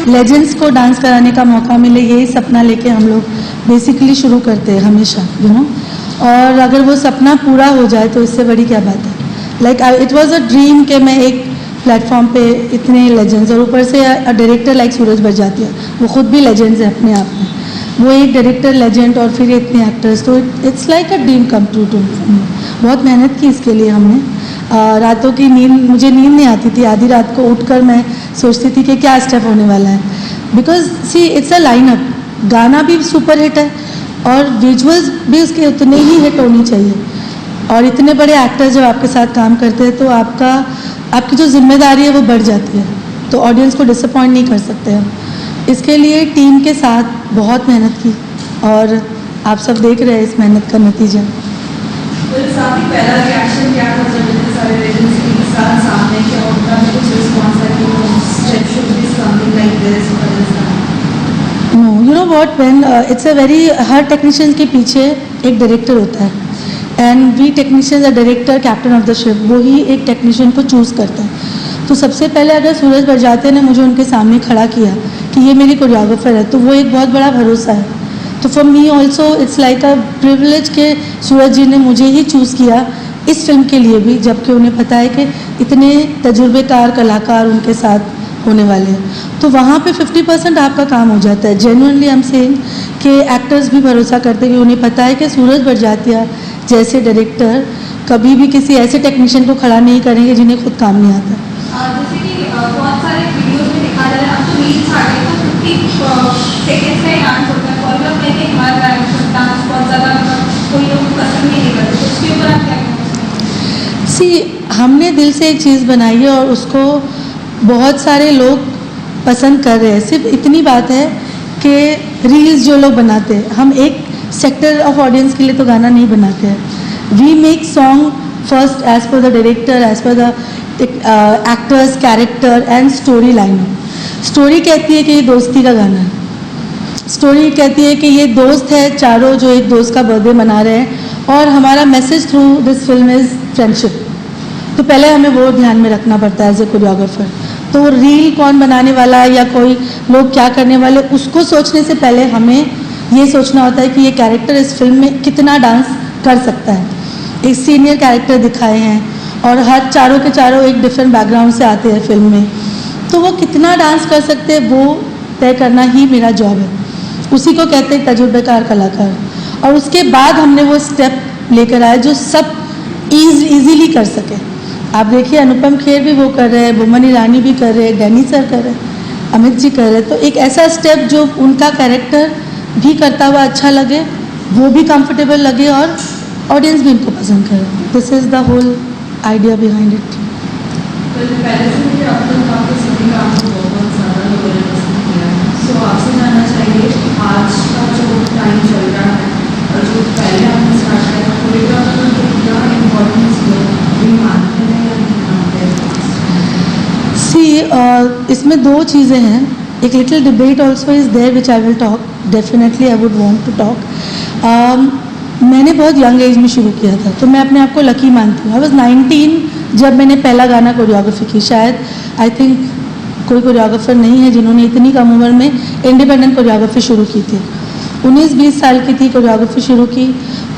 Legends को dance कराने का मौका मिले, यही सपना लेके हम लोग बेसिकली शुरू करते हैं हमेशा, यू नो। और अगर वो सपना पूरा हो जाए तो इससे बड़ी क्या बात है। Like it was a dream कि मैं एक प्लेटफॉर्म पे इतने लेजेंड्स, और ऊपर से डायरेक्टर लाइक सूरज बड़जात्या, वो खुद भी लेजेंड्स है अपने आप में, वो एक डायरेक्टर लेजेंड और फिर इतने एक्टर्स, तो it's like a dream come true too. बहुत मेहनत की इसके लिए हमने, रातों की नींद, मुझे नींद नहीं आती थी, आधी रात को उठकर मैं सोचती थी कि क्या स्टेप होने वाला है, because see it's a lineup, गाना भी सुपर हिट है और विजुअल्स भी उसके उतने ही हिट होनी चाहिए। और इतने बड़े एक्टर्स जब आपके साथ काम करते हैं तो आपकी जो जिम्मेदारी है वो बढ़ जाती है, तो ऑडियंस को डिसअपॉइंट नहीं कर सकते हम। इसके लिए टीम के साथ बहुत मेहनत की और आप सब देख रहे हैं इस मेहनत का नतीजा। पहला रिएक्शन क्या था जब इतने सारे लेजेंड्स के साथ सामने क्या उनका भी कुछ रिस्पॉन्स था कि वो step should be something like this? No, you know what, when it's a very, हर टेक्नीशियन के पीछे एक डायरेक्टर होता है, and we technicians, the director, captain of the ship, वो ही एक टेक्नीशियन को चूज़ करता है। तो सबसे पहले अगर सूरज बड़जात्या ने मुझे उनके सामने खड़ा किया कि ये मेरी कोरियोग्राफर है, तो वो एक बहुत बड़ा भरोसा है। तो for me also it's like a privilege के सूरज जी ने मुझे ही चूज़ किया इस फिल्म के लिए भी, जबकि उन्हें पता है कि इतने तजुर्बेकार कलाकार उनके साथ होने वाले हैं। तो वहाँ पे 50% आपका काम हो जाता है। जेन्युइनली आई एम सेइंग कि एक्टर्स भी भरोसा करते हैं कि उन्हें पता है कि सूरज बड़जात्या जैसे डायरेक्टर कभी भी किसी ऐसे टेक्नीशियन को खड़ा नहीं करेंगे जिन्हें खुद काम नहीं आता। जैसे कि बहुत सारे वीडियोस में दिखा जा रहा है, अब तो रील्स आ गई, तो 50 सेकेंड्स का ही डांस होता है, और लोग कहते हैं हमारा डांस बहुत ज़्यादा कोई लोग पसंद नहीं करते, तो उसके ऊपर आप क्या कहेंगे? सी, हमने दिल से एक चीज़ बनाई है और उसको बहुत सारे लोग पसंद कर रहे हैं। सिर्फ इतनी बात है कि रील्स जो लोग बनाते हैं, हम एक सेक्टर ऑफ ऑडियंस के लिए तो गाना नहीं बनाते हैं। We make song first as per the director, as per the actors, character and story line. Story कहती है कि ये दोस्ती का गाना है, स्टोरी कहती है कि ये दोस्त है चारों जो एक दोस्त का बर्थडे मना रहे हैं, और हमारा message through this film is friendship. तो पहले हमें वो ध्यान में रखना पड़ता है एज ए कोरियोग्राफर। तो रील कौन बनाने वाला है या कोई लोग क्या करने वाले, उसको सोचने से पहले हमें ये सोचना होता है कि ये कैरेक्टर इस फिल्म में कितना डांस कर सकता है। एक सीनियर कैरेक्टर दिखाए हैं और हर चारों के चारों एक डिफरेंट बैकग्राउंड से आते हैं फिल्म में, तो वो कितना डांस कर सकते हैं वो तय करना ही मेरा जॉब है। उसी को कहते हैं तजुर्बेकार कलाकार। और उसके बाद हमने वो स्टेप लेकर आए जो सब ईजीली कर सके। आप देखिए अनुपम खेर भी वो कर रहे हैं, बोमन ईरानी भी कर रहे हैं, डैनी सर कर रहे हैं, अमित जी कर रहे हैं। तो एक ऐसा स्टेप जो उनका कैरेक्टर भी करता हुआ अच्छा लगे, वो भी कंफर्टेबल लगे और ऑडियंस भी इनको पसंद करे। This is the whole idea behind it. पहले से मुझे अब तक आपके सभी काम को बहुत ज़्यादा लोगों ने पसंद किया है, सो आपसे जानना चाहिए आज का जो टाइम चल रहा है और जो पहले आपने स्टार्ट किया था, कोरियोग्राफर को क्या इम्पोर्टेंस भी मानते हैं या नहीं मानते हैं? सी, इसमें दो चीज़ें हैं। एक little debate also is there which I will talk, definitely I would want to talk. मैंने बहुत यंग एज में शुरू किया था, तो मैं अपने आप को लकी मानती हूँ। आई वॉज 19 जब मैंने पहला गाना कोरियोग्राफी की। शायद आई थिंक कोई कोरियोग्राफर नहीं है जिन्होंने इतनी कम उम्र में इंडिपेंडेंट कोरियोग्राफी शुरू की थी। 19-20 साल की थी, कोरियोग्राफी शुरू की।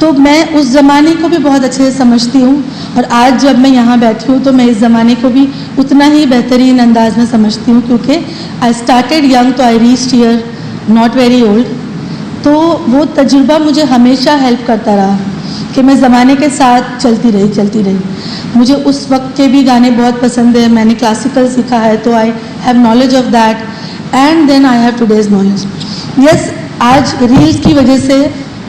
तो मैं उस ज़माने को भी बहुत अच्छे से समझती हूँ, और आज जब मैं यहाँ बैठी हूँ तो मैं इस ज़माने को भी उतना ही बेहतरीन अंदाज में समझती हूँ, क्योंकि आई स्टार्टेड यंग तो I reached here not very old. तो वो तजुर्बा मुझे हमेशा हेल्प करता रहा कि मैं ज़माने के साथ चलती रही। मुझे उस वक्त के भी गाने बहुत पसंद है, मैंने क्लासिकल सीखा है, तो I have knowledge of that, and then I have today's knowledge. Yes, आज रील्स की वजह से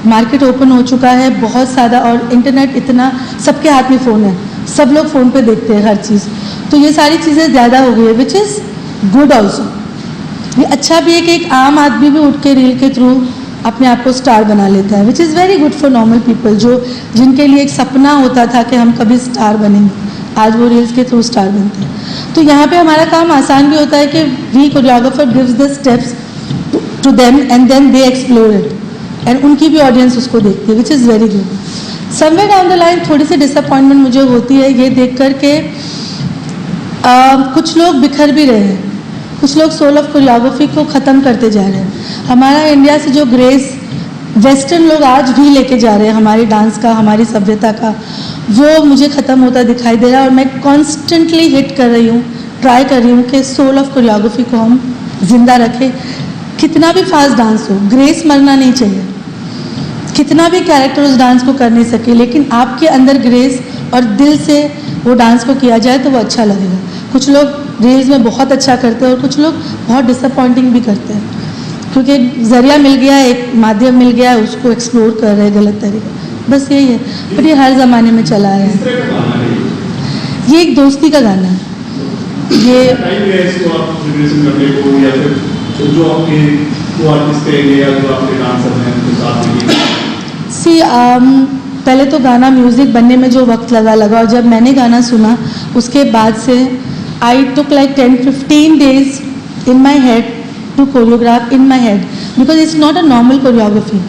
मार्केट ओपन हो चुका है बहुत ज़्यादा, और इंटरनेट इतना, सबके हाथ में फ़ोन है, सब लोग फ़ोन पे देखते हैं हर चीज़, तो ये सारी चीज़ें ज़्यादा हो गई है, विच इज़ गुड ऑल्सो। ये अच्छा भी है कि एक आम आदमी भी उठ के रील के थ्रू अपने आप को स्टार बना लेता है, which is very good for normal people, जिनके लिए एक सपना होता था कि हम कभी स्टार बनेंगे, आज वो रील्स के थ्रू स्टार बनते हैं। तो यहाँ पे हमारा काम आसान भी होता है कि we choreographer gives the steps to them and then they explore it, and उनकी भी ऑडियंस उसको देखती है, which is very good. Somewhere down the line थोड़ी सी डिसअपॉइंटमेंट मुझे होती है ये देख कर के कुछ लोग बिखर भी रहे हैं, कुछ लोग सोल ऑफ कोरियोग्राफी को ख़त्म करते जा रहे हैं। हमारा इंडिया से जो ग्रेस वेस्टर्न लोग आज भी लेके जा रहे हैं हमारे डांस का, हमारी सभ्यता का, वो मुझे ख़त्म होता दिखाई दे रहा है। और मैं कॉन्स्टेंटली हिट कर रही हूँ, ट्राई कर रही हूँ कि सोल ऑफ कोरियोग्राफी को हम जिंदा रखें। कितना भी फास्ट डांस हो, ग्रेस मरना नहीं चाहिए। कितना भी कैरेक्टर उस डांस को कर नहीं सके, लेकिन आपके अंदर ग्रेस और दिल से वो डांस को किया जाए तो वो अच्छा लगेगा। कुछ लोग रील्स में बहुत अच्छा करते हैं और कुछ लोग बहुत डिसअपॉइंटिंग भी करते हैं, क्योंकि जरिया मिल गया है, एक माध्यम मिल गया है, उसको एक्सप्लोर कर रहे हैं गलत तरीके। बस यही है, पर ये हर ज़माने में चला है। ये एक दोस्ती का गाना है। ये पहले तो गाना म्यूज़िक बनने में जो वक्त लगा और जब मैंने गाना सुना उसके बाद से I took like 10-15 days in my head to choreograph in my head, because it's not a normal choreography.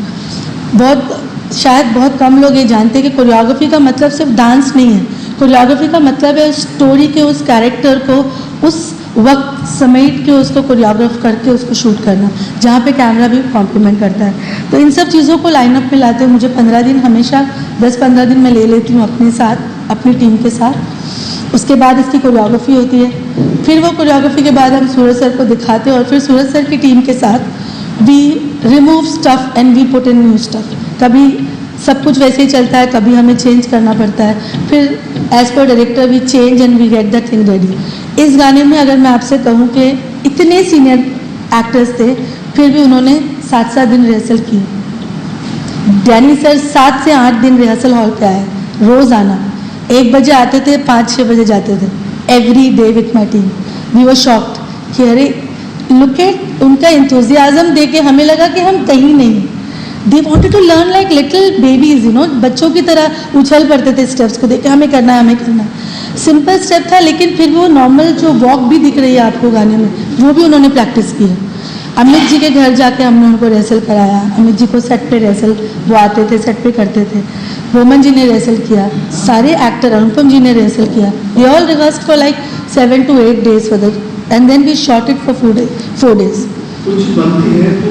शायद बहुत कम लोग ये जानते हैं कि कोरियोग्राफी का मतलब सिर्फ डांस नहीं है। कोरियोग्राफी का मतलब है स्टोरी के उस कैरेक्टर को उस वक्त समेट के उसको कोरियोग्राफ करके उसको शूट करना, जहाँ पे कैमरा भी कॉम्प्लीमेंट करता है। तो इन सब चीज़ों को लाइनअप में लाते हुए मुझे 15 दिन, हमेशा 10-15 दिन मैं ले लेती हूँ अपने साथ, अपनी टीम के साथ। उसके बाद इसकी कोरियोग्राफी होती है। फिर वो कोरियोग्राफी के बाद हम सूरज सर को दिखाते हैं और फिर सूरज सर की टीम के साथ we remove stuff and we put in new stuff. कभी सब कुछ वैसे ही चलता है, कभी हमें चेंज करना पड़ता है। फिर as per director we change and we get the thing ready. इस गाने में अगर मैं आपसे कहूँ कि इतने सीनियर एक्टर्स थे, फिर भी उन्होंने 7-7 दिन रिहर्सल की। डैनी सर 7 से 8 दिन रिहर्सल हॉल पे आए, रोज़ आना। 1 बजे आते थे, 5-6 बजे जाते थे, every day with my team. We were shocked कि अरे लुक एट, उनका एंथुजियाज्म देख के हमें लगा कि हम कहीं नहीं। They wanted to learn like little babies, you know, बच्चों की तरह उछल पड़ते थे स्टेप्स को देख के, हमें करना है, हमें करना है। सिंपल स्टेप था, लेकिन फिर वो नॉर्मल जो वॉक भी दिख रही है आपको गाने में, वो भी उन्होंने प्रैक्टिस की है। अमित जी के घर जाके हमने उनको रिहर्सल कराया। अमित जी को सेट पे रिहर्सल, वो आते थे सेट पे करते थे। बोमन जी ने रिहर्सल किया, सारे एक्टर, अनुपम जी ने रिहर्सल किया। We all rehearsed for like 7 to 8 days for that, and then we shot it for 4 days। कुछ बनती है तो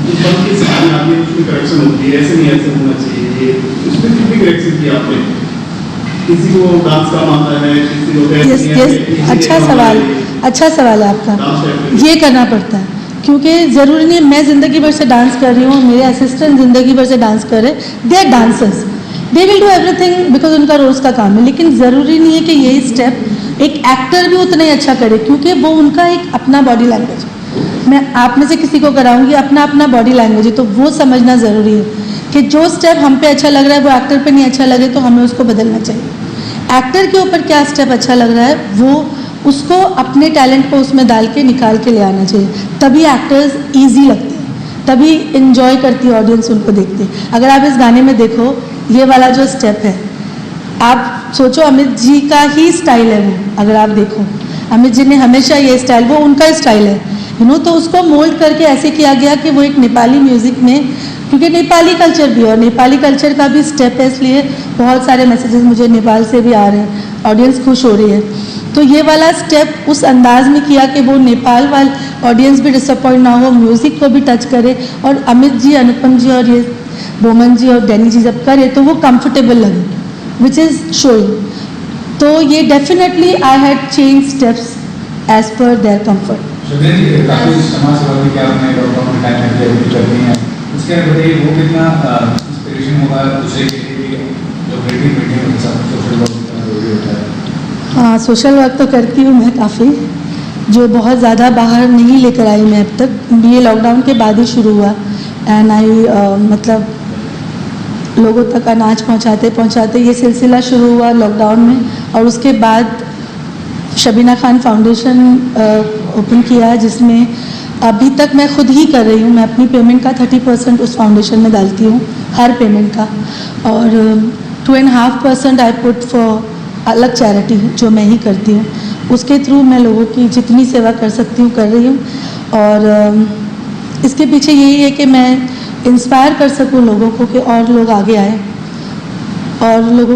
बनती सारी आगे उसमें करेक्शन होती है, ऐसे नहीं ऐसे होना चाहिए, उसमें कितनी करेक्शन की आपने? किसी को डांस का आता है, किसी को यस, अच्छा सवाल है आपका। ये करना पड़ता है, क्योंकि ज़रूरी नहीं मैं ज़िंदगी भर से डांस कर रही हूँ, मेरे असिस्टेंट ज़िंदगी भर से डांस कर रहे, they are dancers, they will do everything because उनका रोज़ का काम है। लेकिन ज़रूरी नहीं है कि यही स्टेप एक एक्टर भी उतना ही अच्छा करे, क्योंकि वो उनका एक अपना बॉडी लैंग्वेज है। मैं आप में से किसी को कराऊंगी, अपना अपना बॉडी लैंग्वेज है, तो वो समझना ज़रूरी है कि जो स्टेप हम पे अच्छा लग रहा है वो एक्टर पे नहीं अच्छा लगे तो हमें उसको बदलना चाहिए। एक्टर के ऊपर क्या स्टेप अच्छा लग रहा है वो उसको अपने टैलेंट को उसमें डाल के निकाल के ले आना चाहिए, तभी एक्टर्स ईजी लगते हैं, तभी इन्जॉय करती है ऑडियंस उनको देखते हैं। अगर आप इस गाने में देखो, ये वाला जो स्टेप है, आप सोचो अमित जी का ही स्टाइल है वो। अगर आप देखो, अमित जी ने हमेशा ये स्टाइल, वो उनका स्टाइल है, यू नो, तो उसको मोल्ड करके ऐसे किया गया कि वो एक नेपाली म्यूज़िक में, क्योंकि नेपाली कल्चर भी और नेपाली कल्चर का भी स्टेप है, इसलिए बहुत सारे मैसेजेस मुझे नेपाल से भी आ रहे हैं, ऑडियंस खुश हो रही है। तो ये वाला स्टेप उस अंदाज में किया कि वो नेपाल वाल ऑडियंस भी डिसअपॉइंट ना हो, म्यूज़िक को भी टच करे, और अमित जी, अनुपम जी और ये बोमन जी और डैनी जी जब करे तो वो कंफर्टेबल लगे, विच इज़ शोइंग। तो ये definitely I had change steps as per their comfort. काफ़ी समाज सेवा भी क्या आपने लॉकडाउन के टाइम में भी करनी है, उसके बताइए वो कितना इंस्पिरेशन होगा दूसरे के लिए जो क्रिएटिव मीडियम के साथ सोशल वर्क जरूरी होता है? हाँ, सोशल वर्क तो करती हूँ मैं काफ़ी, जो बहुत ज़्यादा बाहर नहीं लेकर आई मैं अब तक। ये लॉकडाउन के बाद ही शुरू हुआ, एंड आई मतलब लोगों तक अनाज पहुँचाते पहुँचाते ये सिलसिला शुरू हुआ लॉकडाउन में, और उसके बाद शबीना खान फाउंडेशन ओपन किया, जिसमें अभी तक मैं खुद ही कर रही हूँ। मैं अपनी पेमेंट का 30% उस फाउंडेशन में डालती हूँ, हर पेमेंट का, और 2.5% आई पुट फॉर अलग चैरिटी जो मैं ही करती हूँ। उसके थ्रू मैं लोगों की जितनी सेवा कर सकती हूँ कर रही हूँ, और इसके पीछे यही है कि मैं इंस्पायर कर सकूँ लोगों को कि और लोग आगे आए और लोगों